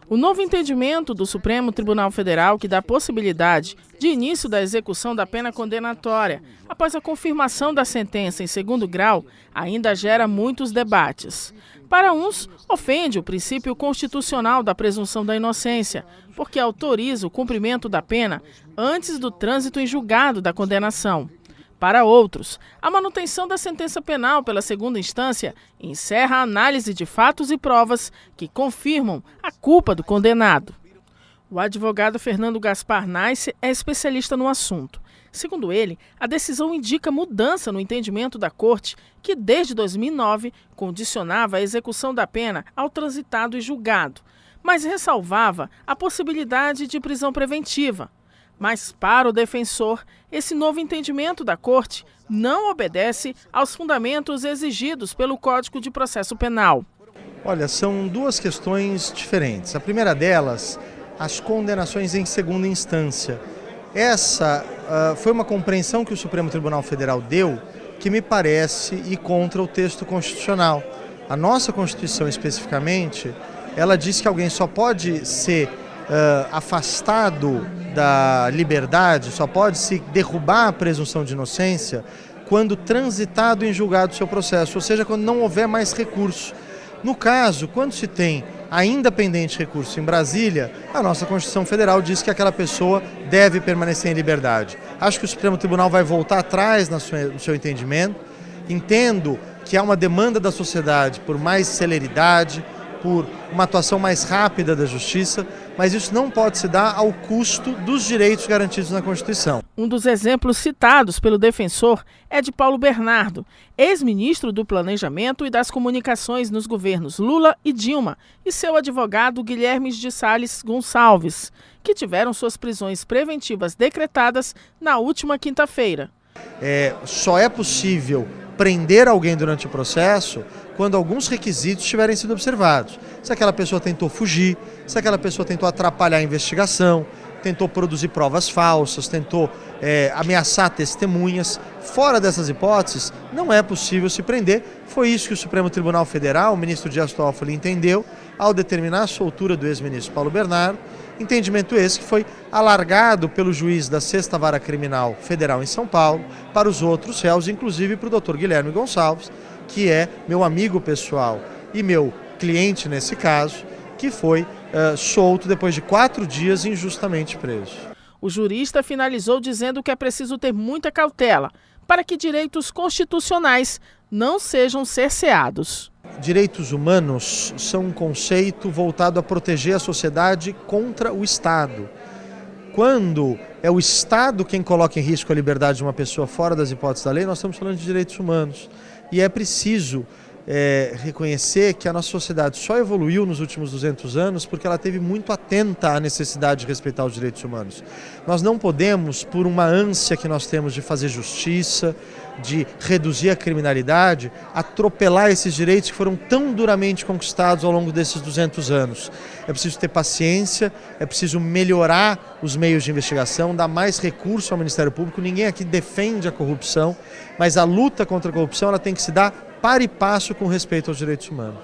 O novo entendimento do Supremo Tribunal Federal que dá possibilidade de início da execução da pena condenatória após a confirmação da sentença em segundo grau ainda gera muitos debates. Para uns, ofende o princípio constitucional da presunção da inocência, porque autoriza o cumprimento da pena antes do trânsito em julgado da condenação. Para outros, a manutenção da sentença penal pela segunda instância encerra a análise de fatos e provas que confirmam a culpa do condenado. O advogado Fernando Gaspar Nice é especialista no assunto. Segundo ele, a decisão indica mudança no entendimento da Corte, que desde 2009 condicionava a execução da pena ao transitado e julgado, mas ressalvava a possibilidade de prisão preventiva. Mas, para o defensor, esse novo entendimento da Corte não obedece aos fundamentos exigidos pelo Código de Processo Penal. Olha, são duas questões diferentes. A primeira delas, as condenações em segunda instância. Essa foi uma compreensão que o Supremo Tribunal Federal deu que me parece ir contra o texto constitucional. A nossa Constituição, especificamente, ela diz que alguém só pode ser afastado da liberdade, só pode se derrubar a presunção de inocência quando transitado em julgado o seu processo, ou seja, quando não houver mais recurso. No caso, quando se tem ainda pendente recurso em Brasília, a nossa Constituição Federal diz que aquela pessoa deve permanecer em liberdade. Acho que o Supremo Tribunal vai voltar atrás no seu entendimento. Entendo que há uma demanda da sociedade por mais celeridade, por uma atuação mais rápida da Justiça, mas isso não pode se dar ao custo dos direitos garantidos na Constituição. Um dos exemplos citados pelo defensor é de Paulo Bernardo, ex-ministro do Planejamento e das Comunicações nos governos Lula e Dilma, e seu advogado Guilherme de Sales Gonçalves, que tiveram suas prisões preventivas decretadas na última quinta-feira. Só é possível prender alguém durante o processo quando alguns requisitos tiverem sido observados. Se aquela pessoa tentou fugir, se aquela pessoa tentou atrapalhar a investigação, tentou produzir provas falsas, tentou ameaçar testemunhas. Fora dessas hipóteses, não é possível se prender. Foi isso que o Supremo Tribunal Federal, o ministro Dias Toffoli, entendeu ao determinar a soltura do ex-ministro Paulo Bernardo. Entendimento esse que foi alargado pelo juiz da 6ª Vara Criminal Federal em São Paulo para os outros réus, inclusive para o Dr. Guilherme Gonçalves, que é meu amigo pessoal e meu cliente nesse caso, que foi solto depois de 4 dias injustamente preso. O jurista finalizou dizendo que é preciso ter muita cautela para que direitos constitucionais não sejam cerceados. Direitos humanos são um conceito voltado a proteger a sociedade contra o Estado. Quando é o Estado quem coloca em risco a liberdade de uma pessoa fora das hipóteses da lei, nós estamos falando de direitos humanos. E é preciso reconhecer que a nossa sociedade só evoluiu nos últimos 200 anos porque ela esteve muito atenta à necessidade de respeitar os direitos humanos. Nós não podemos, por uma ânsia que nós temos de fazer justiça, de reduzir a criminalidade, atropelar esses direitos que foram tão duramente conquistados ao longo desses 200 anos. É preciso ter paciência, é preciso melhorar os meios de investigação, dar mais recurso ao Ministério Público. Ninguém aqui defende a corrupção, mas a luta contra a corrupção ela tem que se dar par e passo com respeito aos direitos humanos.